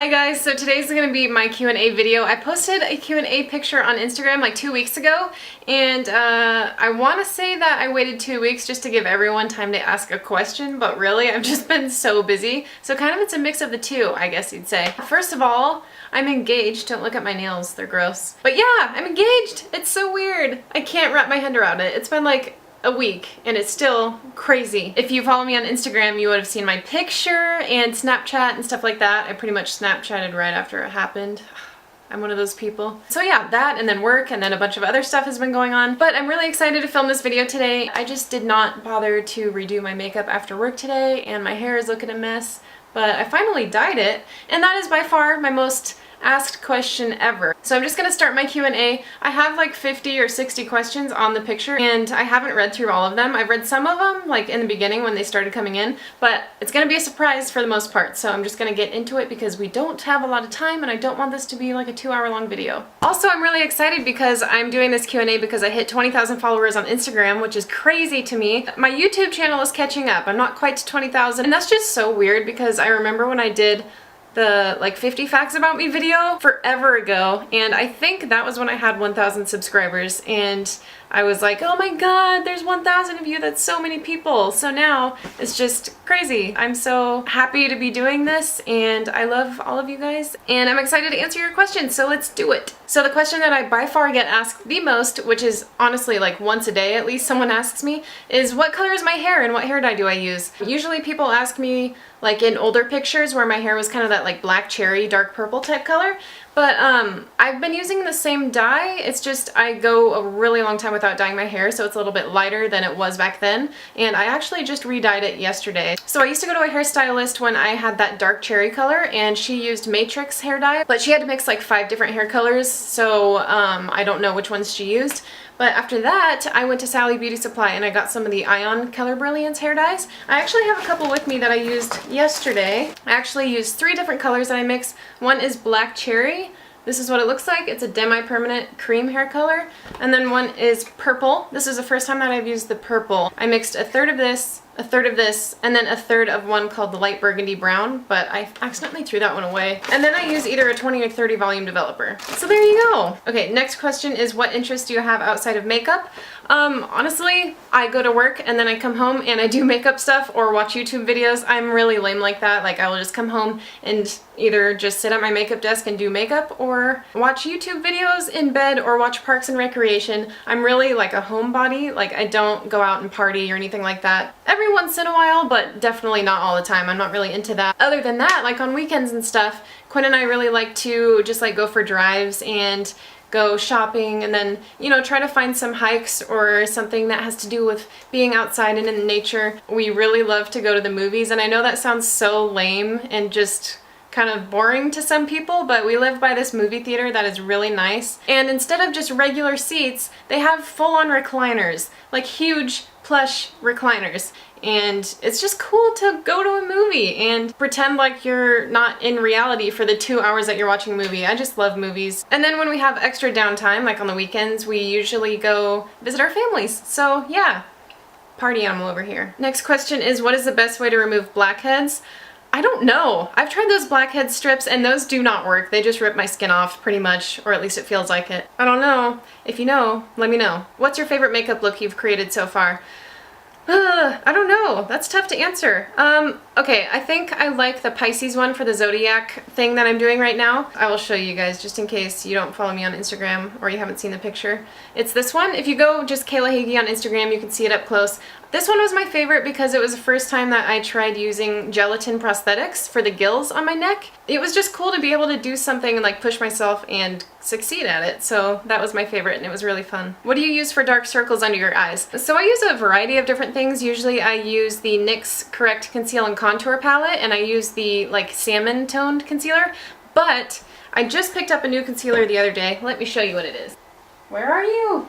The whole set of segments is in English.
Hi guys, so today's going to be my Q&A video. I posted a Q&A picture on Instagram like 2 weeks ago, and I want to say that I waited 2 weeks just to give everyone time to ask a question, but really I've just been so busy. So kind of it's a mix of the two, I guess you'd say. First of all, I'm engaged. Don't look at my nails, they're gross. But yeah, I'm engaged! It's so weird. I can't wrap my head around it. It's been like a week and it's still crazy. If you follow me on Instagram, you would have seen my picture and Snapchat and stuff like that. I pretty much Snapchatted right after it happened. I'm one of those people. So yeah, that and then work and then a bunch of other stuff has been going on. But I'm really excited to film this video today. I just did not bother to redo my makeup after work today and my hair is looking a mess. But I finally dyed it, and that is by far my most asked question ever. So I'm just gonna start my Q&A. I have like 50 or 60 questions on the picture and I haven't read through all of them. I've read some of them like in the beginning when they started coming in, but it's gonna be a surprise for the most part. So I'm just gonna get into it because we don't have a lot of time and I don't want this to be like a 2-hour long video. Also, I'm really excited because I'm doing this Q&A because I hit 20,000 followers on Instagram, which is crazy to me. My YouTube channel is catching up. I'm not quite to 20,000 and that's just so weird because I remember when I did the like 50 facts about me video forever ago, and I think that was when I had 1,000 subscribers and I was like, oh my god, there's 1,000 of you, that's so many people. So now it's just crazy. I'm so happy to be doing this and I love all of you guys and I'm excited to answer your questions, so let's do it. So the question that I by far get asked the most, which is honestly like once a day at least someone asks me, is what color is my hair and what hair dye do I use? Usually people ask me like in older pictures where my hair was kind of that like black cherry, dark purple type color. But I've been using the same dye, it's just I go a really long time without dyeing my hair, so it's a little bit lighter than it was back then, and I actually just re-dyed it yesterday. So I used to go to a hairstylist when I had that dark cherry color, and she used Matrix hair dye, but she had to mix like 5 different hair colors, so I don't know which ones she used. But after that, I went to Sally Beauty Supply and I got some of the Ion Color Brilliance hair dyes. I actually have a couple with me that I used yesterday. I actually used 3 different colors that I mixed. One is Black Cherry. This is what it looks like. It's a demi-permanent cream hair color. And then one is Purple. This is the first time that I've used the purple. I mixed a third of this, a third of this, and then a third of one called the Light Burgundy Brown, but I accidentally threw that one away. And then I use either a 20 or 30 volume developer. So there you go. Okay, next question is what interests do you have outside of makeup? Honestly, I go to work and then I come home and I do makeup stuff or watch YouTube videos. I'm really lame like that. Like I will just come home and either just sit at my makeup desk and do makeup or watch YouTube videos in bed or watch Parks and Recreation. I'm really like a homebody. Like I don't go out and party or anything like that. Every once in a while, but definitely not all the time. I'm not really into that. Other than that, like on weekends and stuff, Quinn and I really like to just like go for drives and go shopping and then, you know, try to find some hikes or something that has to do with being outside and in nature. We really love to go to the movies, and I know that sounds so lame and just kind of boring to some people, but we live by this movie theater that is really nice, and instead of just regular seats, they have full-on recliners, like huge plush recliners. And it's just cool to go to a movie and pretend like you're not in reality for the 2 hours that you're watching a movie. I just love movies. And then when we have extra downtime, like on the weekends, we usually go visit our families. So yeah, party animal over here. Next question is, what is the best way to remove blackheads? I don't know. I've tried those blackhead strips and those do not work. They just rip my skin off pretty much, or at least it feels like it. I don't know. If you know, let me know. What's your favorite makeup look you've created so far? I don't know. That's tough to answer. Okay, I think I like the Pisces one for the zodiac thing that I'm doing right now. I will show you guys just in case you don't follow me on Instagram or you haven't seen the picture. It's this one. If you go just Kayla Hagee on Instagram, you can see it up close. This one was my favorite because it was the first time that I tried using gelatin prosthetics for the gills on my neck. It was just cool to be able to do something and like push myself and succeed at it. So that was my favorite and it was really fun. What do you use for dark circles under your eyes? So I use a variety of different things. Usually I use the NYX Correct Conceal and Contour palette and I use the like salmon toned concealer, but I just picked up a new concealer the other day. Let me show you what it is. Where are you?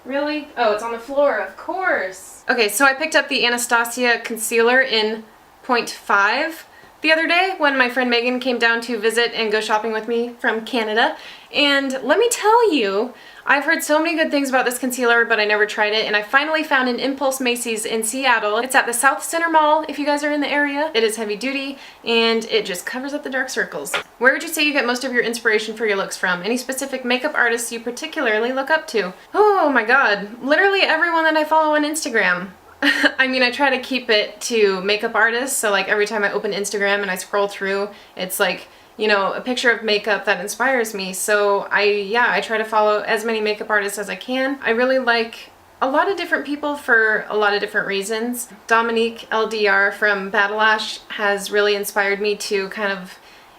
Really? Oh, it's on the floor, of course. Okay, so I picked up the Anastasia concealer in 0.5. the other day when my friend Megan came down to visit and go shopping with me from Canada. And let me tell you, I've heard so many good things about this concealer, but I never tried it, and I finally found an Impulse Macy's in Seattle. It's at the South Center Mall if you guys are in the area. It is heavy duty, and it just covers up the dark circles. Where would you say you get most of your inspiration for your looks from? Any specific makeup artists you particularly look up to? Oh my god, literally everyone that I follow on Instagram. I mean, I try to keep it to makeup artists, so like every time I open Instagram and I scroll through, it's like, you know, a picture of makeup that inspires me. So I try to follow as many makeup artists as I can. I really like a lot of different people for a lot of different reasons. Dominique LDR from Battle Ash has really inspired me to kind of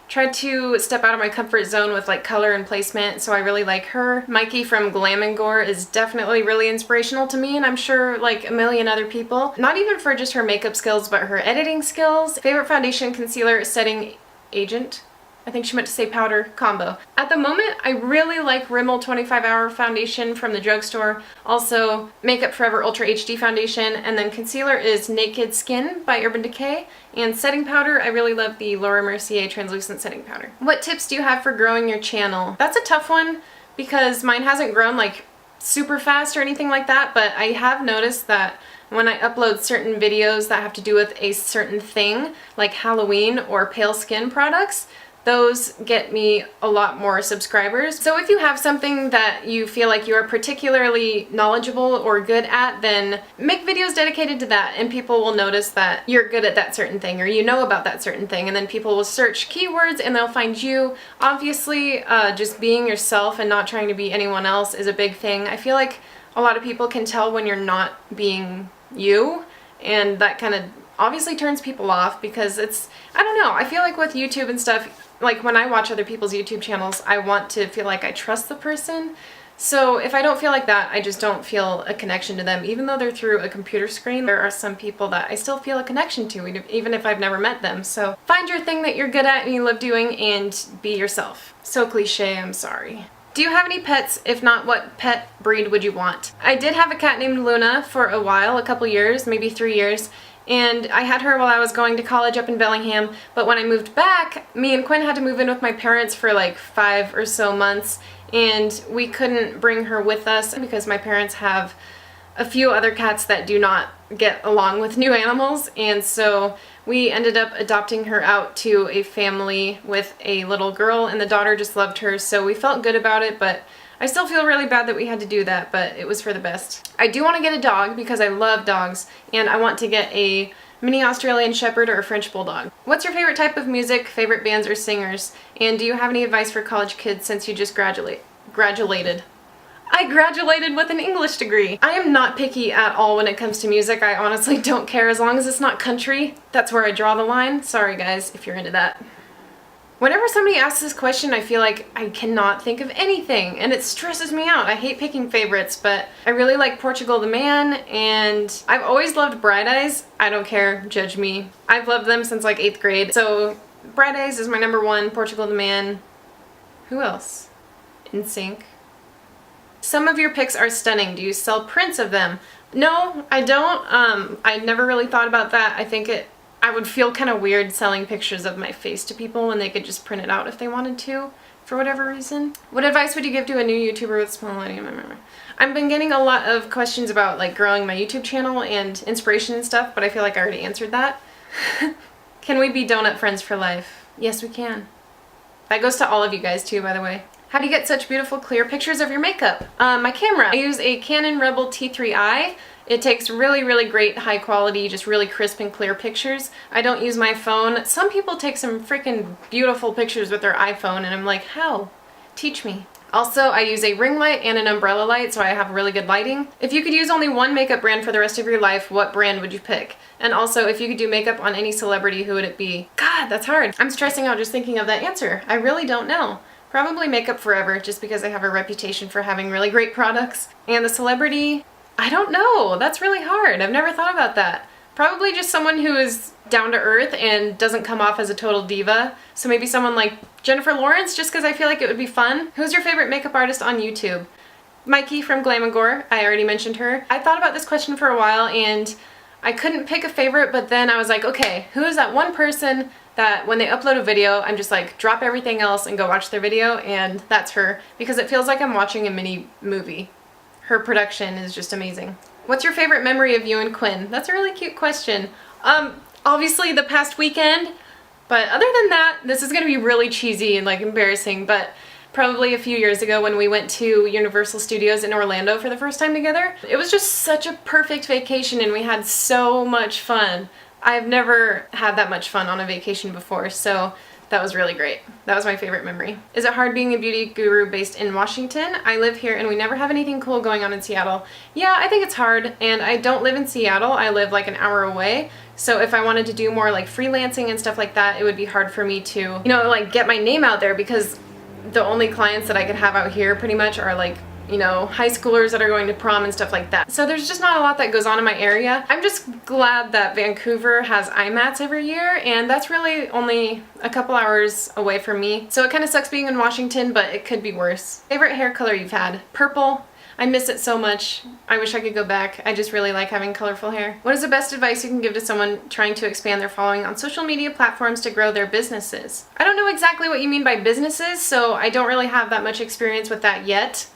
try to step out of my comfort zone with like color and placement, so I really like her. Mikey from Glam & Gore is definitely really inspirational to me, and I'm sure like a million other people. Not even for just her makeup skills, but her editing skills. Favorite foundation, concealer, setting agent? I think she meant to say powder combo. At the moment, I really like Rimmel 25 Hour Foundation from the drugstore. Also, Makeup Forever Ultra HD Foundation. And then concealer is Naked Skin by Urban Decay. And setting powder, I really love the Laura Mercier Translucent Setting Powder. What tips do you have for growing your channel? That's a tough one because mine hasn't grown like super fast or anything like that, but I have noticed that when I upload certain videos that have to do with a certain thing, like Halloween or pale skin products, those get me a lot more subscribers. So if you have something that you feel like you are particularly knowledgeable or good at, then make videos dedicated to that, and people will notice that you're good at that certain thing or you know about that certain thing, and then people will search keywords and they'll find you. Obviously, just being yourself and not trying to be anyone else is a big thing. I feel like a lot of people can tell when you're not being you, and that kind of obviously turns people off because it's, I don't know, I feel like with YouTube and stuff, like when I watch other people's YouTube channels, I want to feel like I trust the person. So if I don't feel like that, I just don't feel a connection to them. Even though they're through a computer screen, there are some people that I still feel a connection to, even if I've never met them. So find your thing that you're good at and you love doing and be yourself. So cliche, I'm sorry. Do you have any pets? If not, what pet breed would you want? I did have a cat named Luna for a while, a couple years, maybe 3 years. And I had her while I was going to college up in Bellingham, but when I moved back, me and Quinn had to move in with my parents for like 5 or so months, and we couldn't bring her with us because my parents have a few other cats that do not get along with new animals, and so we ended up adopting her out to a family with a little girl, and the daughter just loved her, so we felt good about it, but I still feel really bad that we had to do that, but it was for the best. I do want to get a dog because I love dogs, and I want to get a mini Australian Shepherd or a French Bulldog. What's your favorite type of music, favorite bands or singers? And do you have any advice for college kids since you just graduated? I graduated with an English degree. I am not picky at all when it comes to music. I honestly don't care as long as it's not country. That's where I draw the line. Sorry guys if you're into that. Whenever somebody asks this question, I feel like I cannot think of anything, and it stresses me out. I hate picking favorites, but I really like Portugal the Man, and I've always loved Bright Eyes. I don't care, judge me. I've loved them since like 8th grade, so Bright Eyes is my #1, Portugal the Man. Who else? NSYNC. Some of your pics are stunning. Do you sell prints of them? No, I don't. I never really thought about that. I would feel kind of weird selling pictures of my face to people when they could just print it out if they wanted to, for whatever reason. What advice would you give to a new YouTuber with small audience? I've been getting a lot of questions about like growing my YouTube channel and inspiration and stuff, but I feel like I already answered that. Can we be donut friends for life? Yes, we can. That goes to all of you guys too, by the way. How do you get such beautiful clear pictures of your makeup? My camera. I use a Canon Rebel T3i. It takes really, really great high quality, just really crisp and clear pictures. I don't use my phone. Some people take some freaking beautiful pictures with their iPhone, and I'm like, how? Teach me. Also, I use a ring light and an umbrella light, so I have really good lighting. If you could use only one makeup brand for the rest of your life, what brand would you pick? And also, if you could do makeup on any celebrity, who would it be? God, that's hard. I'm stressing out just thinking of that answer. I really don't know. Probably Makeup Forever, just because I have a reputation for having really great products. And the celebrity, I don't know. That's really hard. I've never thought about that. Probably just someone who is down to earth and doesn't come off as a total diva. So maybe someone like Jennifer Lawrence, just because I feel like it would be fun. Who's your favorite makeup artist on YouTube? Mikey from Glam & Gore. I already mentioned her. I thought about this question for a while and I couldn't pick a favorite, but then I was like, okay, who is that one person that when they upload a video, I'm just like, drop everything else and go watch their video, and that's her, because it feels like I'm watching a mini movie. Her production is just amazing. What's your favorite memory of you and Quinn? That's a really cute question. Obviously the past weekend, but other than that, this is gonna be really cheesy and like embarrassing, but probably a few years ago when we went to Universal Studios in Orlando for the first time together. It was just such a perfect vacation and we had so much fun. I've never had that much fun on a vacation before, so that was really great. That was my favorite memory. Is it hard being a beauty guru based in Washington? I live here and we never have anything cool going on in Seattle. Yeah, I think it's hard, and I don't live in Seattle. I live like an hour away. So if I wanted to do more like freelancing and stuff like that, it would be hard for me to, you know, like get my name out there, because the only clients that I could have out here pretty much are like, you know, high schoolers that are going to prom and stuff like that. So there's just not a lot that goes on in my area. I'm just glad that Vancouver has IMATS every year, and that's really only a couple hours away from me. So it kind of sucks being in Washington, but it could be worse. Favorite hair color you've had? Purple. I miss it so much. I wish I could go back. I just really like having colorful hair. What is the best advice you can give to someone trying to expand their following on social media platforms to grow their businesses? I don't know exactly what you mean by businesses, so I don't really have that much experience with that yet.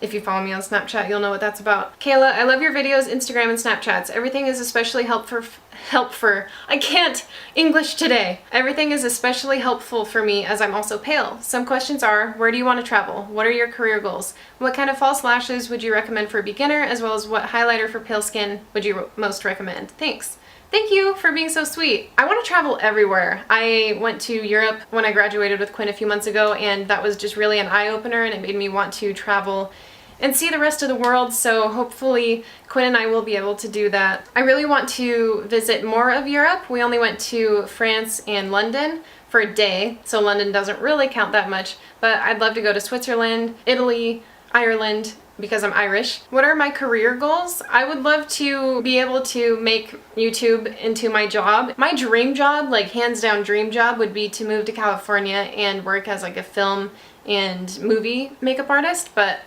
If you follow me on Snapchat, you'll know what that's about. Kayla, I love your videos, Instagram, and Snapchats. Everything is especially I can't English today. Everything is especially helpful for me as I'm also pale. Some questions are, where do you want to travel? What are your career goals? What kind of false lashes would you recommend for a beginner, as well as what highlighter for pale skin would you most recommend? Thanks. Thank you for being so sweet. I want to travel everywhere. I went to Europe when I graduated with Quinn a few months ago, and that was just really an eye-opener, and it made me want to travel and see the rest of the world, so hopefully Quinn and I will be able to do that. I really want to visit more of Europe. We only went to France and London for a day, so London doesn't really count that much, but I'd love to go to Switzerland, Italy, Ireland, because I'm Irish. What are my career goals? I would love to be able to make YouTube into my job. My dream job, like hands down dream job, would be to move to California and work as like a film and movie makeup artist, but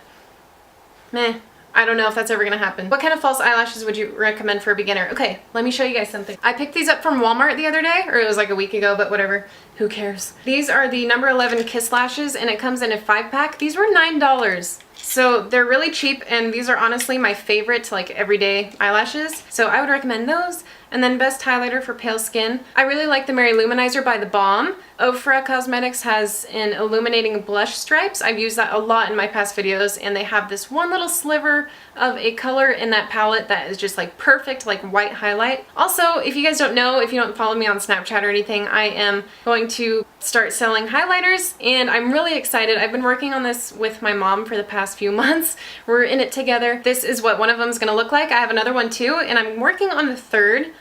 meh, I don't know if that's ever gonna happen. What kind of false eyelashes would you recommend for a beginner? Okay, let me show you guys something. I picked these up from Walmart the other day, or it was like a week ago, but whatever, who cares? These are the number 11 Kiss Lashes, and it comes in a 5-pack. These were $9. So they're really cheap, and these are honestly my favorite like everyday eyelashes. So I would recommend those. And then best highlighter for pale skin. I really like the Mary Luminizer by The Balm. Ofra Cosmetics has an illuminating blush stripes. I've used that a lot in my past videos, and they have this one little sliver of a color in that palette that is just like perfect, like white highlight. Also, if you guys don't know, if you don't follow me on Snapchat or anything, I am going to start selling highlighters, and I'm really excited. I've been working on this with my mom for the past few months. We're in it together. This is what one of them is gonna look like. I have another one too, and I'm working on the third.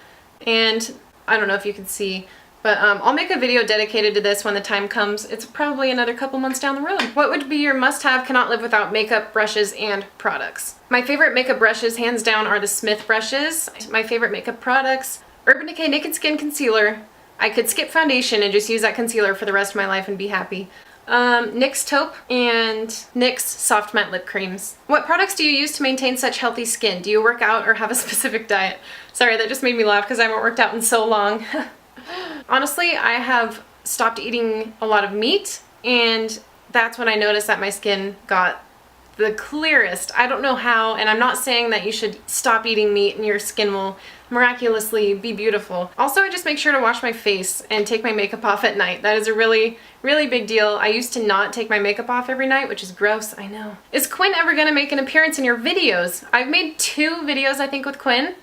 And I don't know if you can see, but I'll make a video dedicated to this when the time comes. It's probably another couple months down the road. What would be your must-have, cannot live without makeup, brushes, and products? My favorite makeup brushes, hands down, are the Smith brushes. My favorite makeup products, Urban Decay Naked Skin Concealer. I could skip foundation and just use that concealer for the rest of my life and be happy. NYX Taupe and NYX Soft Matte Lip Creams. What products do you use to maintain such healthy skin? Do you work out or have a specific diet? Sorry, that just made me laugh because I haven't worked out in so long. Honestly, I have stopped eating a lot of meat, and that's when I noticed that my skin got the clearest. I don't know how, and I'm not saying that you should stop eating meat and your skin will miraculously be beautiful. Also, I just make sure to wash my face and take my makeup off at night. That is a really big deal. I used to not take my makeup off every night, which is gross, I know. Is Quinn ever gonna make an appearance in your videos? I've made 2 videos, I think, with Quinn.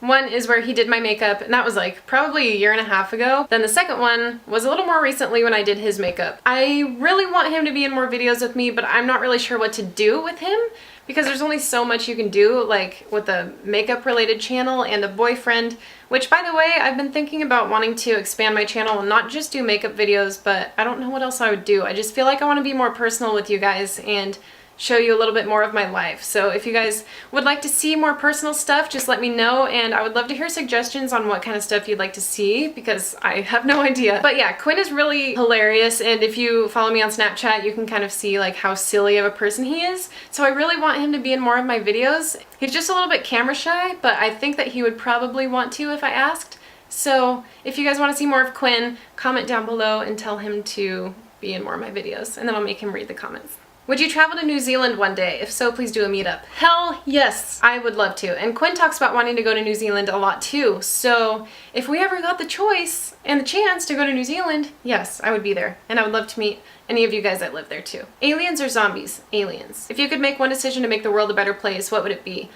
One is where he did my makeup, and that was like probably a year and a half ago. Then the second one was a little more recently when I did his makeup. I really want him to be in more videos with me, but I'm not really sure what to do with him because there's only so much you can do, like with a makeup related channel and a boyfriend, which, by the way, I've been thinking about wanting to expand my channel and not just do makeup videos, but I don't know what else I would do. I just feel like I want to be more personal with you guys and show you a little bit more of my life. So if you guys would like to see more personal stuff, just let me know, and I would love to hear suggestions on what kind of stuff you'd like to see because I have no idea. But yeah, Quinn is really hilarious, and if you follow me on Snapchat, you can kind of see like how silly of a person he is. So I really want him to be in more of my videos. He's just a little bit camera shy, but I think that he would probably want to if I asked. So if you guys want to see more of Quinn, comment down below and tell him to be in more of my videos, and then I'll make him read the comments. Would you travel to New Zealand one day? If so, please do a meetup. Hell yes, I would love to. And Quinn talks about wanting to go to New Zealand a lot too. So if we ever got the choice and the chance to go to New Zealand, yes, I would be there. And I would love to meet any of you guys that live there too. Aliens or zombies? Aliens. If you could make one decision to make the world a better place, what would it be?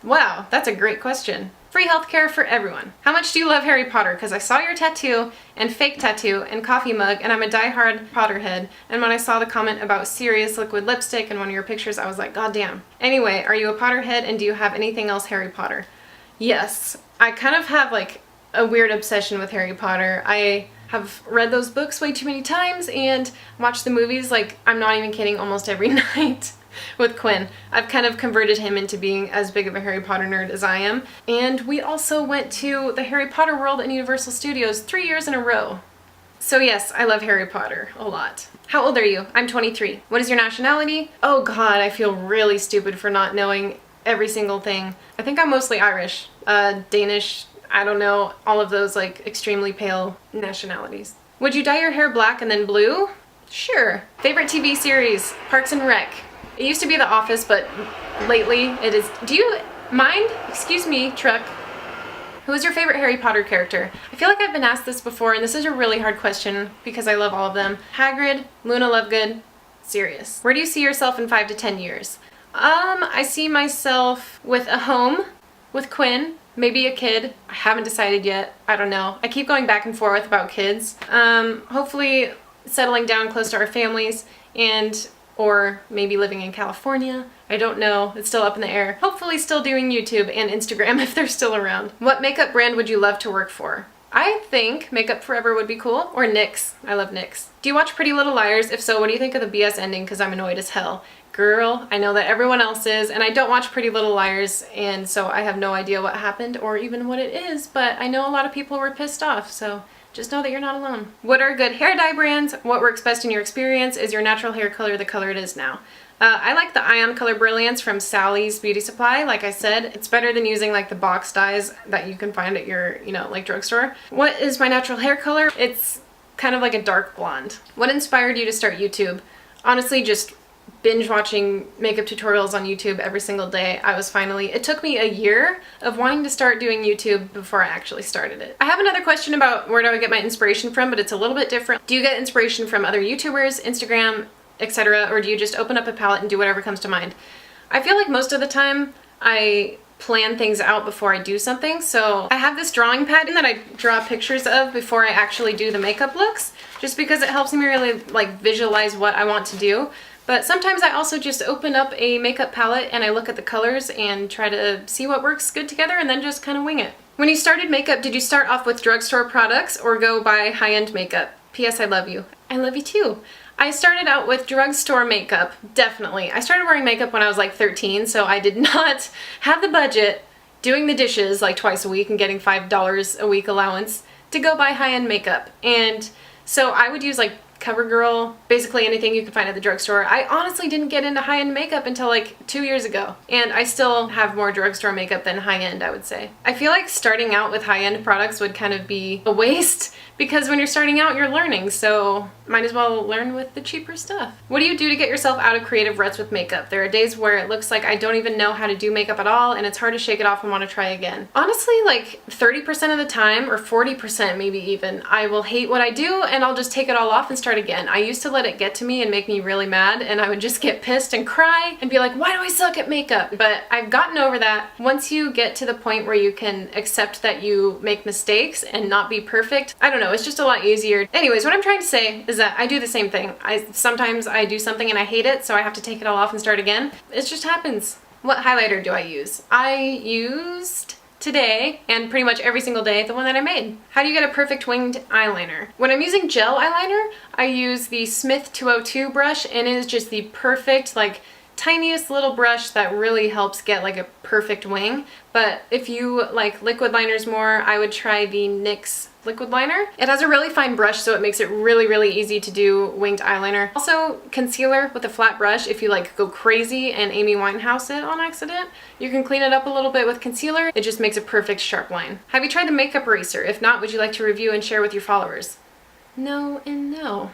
Wow, that's a great question. Free healthcare for everyone. How much do you love Harry Potter? Because I saw your tattoo and fake tattoo and coffee mug, and I'm a diehard Potterhead. And when I saw the comment about serious liquid lipstick in one of your pictures, I was like, God damn. Anyway, are you a Potterhead, and do you have anything else Harry Potter? Yes. I kind of have like a weird obsession with Harry Potter. I have read those books way too many times and watched the movies, like, I'm not even kidding, almost every night. With Quinn. I've kind of converted him into being as big of a Harry Potter nerd as I am. And we also went to the Harry Potter World at Universal Studios 3 years in a row. So yes, I love Harry Potter a lot. How old are you? I'm 23. What is your nationality? Oh god, I feel really stupid for not knowing every single thing. I think I'm mostly Irish, Danish, I don't know, all of those like extremely pale nationalities. Would you dye your hair black and then blue? Sure. Favorite TV series? Parks and Rec. It used to be The Office, but lately it is... Do you mind? Excuse me, truck. Who is your favorite Harry Potter character? I feel like I've been asked this before, and this is a really hard question because I love all of them. Hagrid, Luna Lovegood, Sirius. Where do you see yourself in 5 to 10 years? I see myself with a home, with Quinn, maybe a kid. I haven't decided yet. I don't know. I keep going back and forth about kids. Hopefully settling down close to our families, and or maybe living in California. I don't know. It's still up in the air. Hopefully still doing YouTube and Instagram if they're still around. What makeup brand would you love to work for? I think Makeup Forever would be cool. Or NYX. I love NYX. Do you watch Pretty Little Liars? If so, what do you think of the BS ending? Because I'm annoyed as hell. Girl, I know that everyone else is, and I don't watch Pretty Little Liars, and so I have no idea what happened or even what it is, but I know a lot of people were pissed off, so just know that you're not alone. What are good hair dye brands? What works best in your experience? Is your natural hair color the color it is now? I like the Ion Color Brilliance from Sally's Beauty Supply. Like I said, it's better than using like the box dyes that you can find at your, like drugstore. What is my natural hair color? It's kind of like a dark blonde. What inspired you to start YouTube? Honestly, just binge watching makeup tutorials on YouTube every single day. It took me a year of wanting to start doing YouTube before I actually started it. I have another question about where do I get my inspiration from, but it's a little bit different. Do you get inspiration from other YouTubers, Instagram, etc., or do you just open up a palette and do whatever comes to mind? I feel like most of the time I plan things out before I do something, so I have this drawing pad that I draw pictures of before I actually do the makeup looks, just because it helps me really like visualize what I want to do. But sometimes I also just open up a makeup palette and I look at the colors and try to see what works good together and then just kind of wing it. When you started makeup, did you start off with drugstore products or go buy high-end makeup? P.S. I love you. I love you too. I started out with drugstore makeup, definitely. I started wearing makeup when I was like 13, so I did not have the budget doing the dishes like twice a week and getting $5 a week allowance to go buy high-end makeup. And so I would use like CoverGirl, basically anything you could find at the drugstore. I honestly didn't get into high-end makeup until like 2 years ago, and I still have more drugstore makeup than high-end, I would say. I feel like starting out with high-end products would kind of be a waste because when you're starting out, you're learning, so might as well learn with the cheaper stuff. What do you do to get yourself out of creative ruts with makeup? There are days where it looks like I don't even know how to do makeup at all, and it's hard to shake it off and want to try again. Honestly, like 30% of the time, or 40% maybe even, I will hate what I do and I'll just take it all off and start again. I used to let it get to me and make me really mad, and I would just get pissed and cry and be like, why do I suck at makeup? But I've gotten over that. Once you get to the point where you can accept that you make mistakes and not be perfect, I don't know, it's just a lot easier. Anyways, what I'm trying to say is that I do the same thing. Sometimes I do something and I hate it, so I have to take it all off and start again. It just happens. What highlighter do I use? I used today, and pretty much every single day, the one that I made. How do you get a perfect winged eyeliner? When I'm using gel eyeliner, I use the Smith 202 brush, and it is just the perfect, like, tiniest little brush that really helps get like a perfect wing. But if you like liquid liners more, I would try the NYX liquid liner. It has a really fine brush, so it makes it really, really easy to do winged eyeliner. Also, concealer with a flat brush. If you like go crazy and Amy Winehouse it on accident, you can clean it up a little bit with concealer. It just makes a perfect sharp line. Have you tried the makeup eraser? If not, would you like to review and share with your followers? No and no.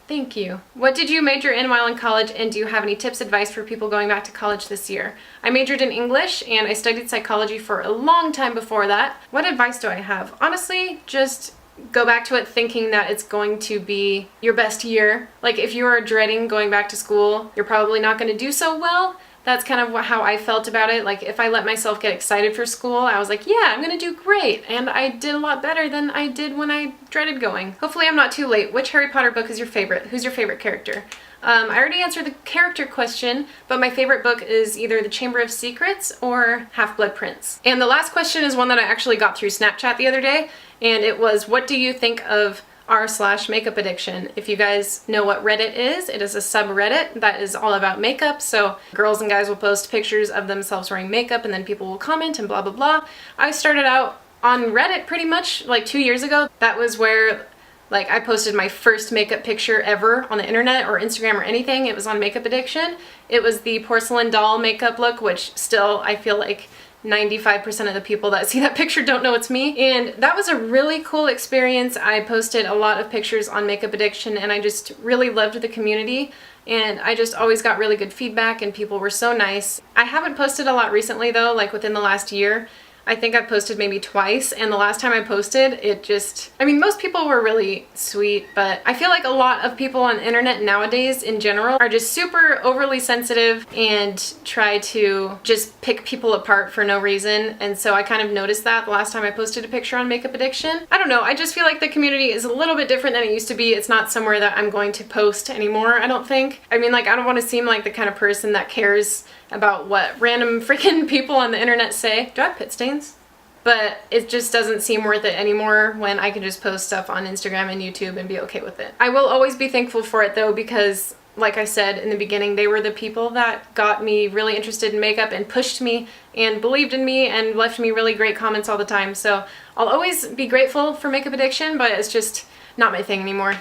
Thank you. What did you major in while in college, and do you have any tips, advice for people going back to college this year? I majored in English and I studied psychology for a long time before that. What advice do I have? Honestly, just go back to it thinking that it's going to be your best year. Like if you are dreading going back to school, you're probably not going to do so well. That's kind of how I felt about it. Like if I let myself get excited for school, I was like, yeah, I'm gonna do great. And I did a lot better than I did when I dreaded going. Hopefully I'm not too late. Which Harry Potter book is your favorite? Who's your favorite character? I already answered the character question, but my favorite book is either The Chamber of Secrets or Half-Blood Prince. And the last question is one that I actually got through Snapchat the other day, and it was, what do you think of r/makeup addiction? If you guys know what Reddit is, it is a subreddit that is all about makeup. So girls and guys will post pictures of themselves wearing makeup and then people will comment and blah blah blah. I started out on Reddit pretty much like 2 years ago. That was where like I posted my first makeup picture ever on the internet or Instagram or anything. It was on makeup addiction. It was the porcelain doll makeup look, which still I feel like 95% of the people that see that picture don't know it's me. And that was a really cool experience. I posted a lot of pictures on makeup addiction and I just really loved the community. And I just always got really good feedback and people were so nice. I haven't posted a lot recently though, like within the last year. I think I've posted maybe twice, and the last time I posted, it just, I mean, most people were really sweet, but I feel like a lot of people on the internet nowadays in general are just super overly sensitive and try to just pick people apart for no reason. And so I kind of noticed that the last time I posted a picture on makeup addiction. I don't know, I just feel like the community is a little bit different than it used to be. It's not somewhere that I'm going to post anymore, I don't think. I mean, like, I don't want to seem like the kind of person that cares about what random freaking people on the internet say. Do I have pit stains? But it just doesn't seem worth it anymore when I can just post stuff on Instagram and YouTube and be okay with it. I will always be thankful for it though, because like I said in the beginning, they were the people that got me really interested in makeup and pushed me and believed in me and left me really great comments all the time. So I'll always be grateful for makeup addiction, but it's just not my thing anymore.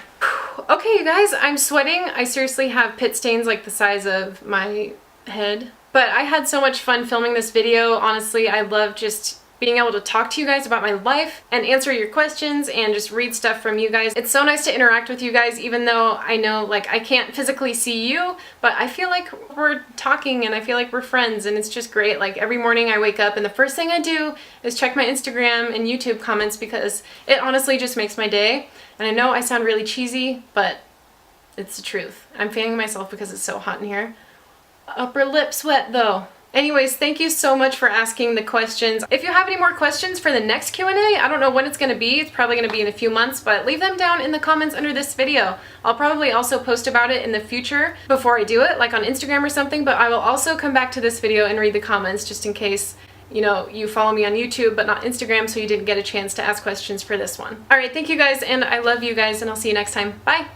Okay, you guys, I'm sweating. I seriously have pit stains like the size of my head. But I had so much fun filming this video. Honestly, I love just being able to talk to you guys about my life and answer your questions and just read stuff from you guys. It's so nice to interact with you guys, even though I know like I can't physically see you, but I feel like we're talking and I feel like we're friends, and it's just great. Like every morning I wake up and the first thing I do is check my Instagram and YouTube comments because it honestly just makes my day. And I know I sound really cheesy, but it's the truth. I'm fanning myself because it's so hot in here. Upper lip sweat though. Anyways, thank you so much for asking the questions. If you have any more questions for the next Q&A, I don't know when it's going to be. It's probably going to be in a few months, but leave them down in the comments under this video. I'll probably also post about it in the future before I do it, like on Instagram or something, but I will also come back to this video and read the comments just in case, you know, you follow me on YouTube but not Instagram, so you didn't get a chance to ask questions for this one. Alright, thank you guys, and I love you guys, and I'll see you next time. Bye!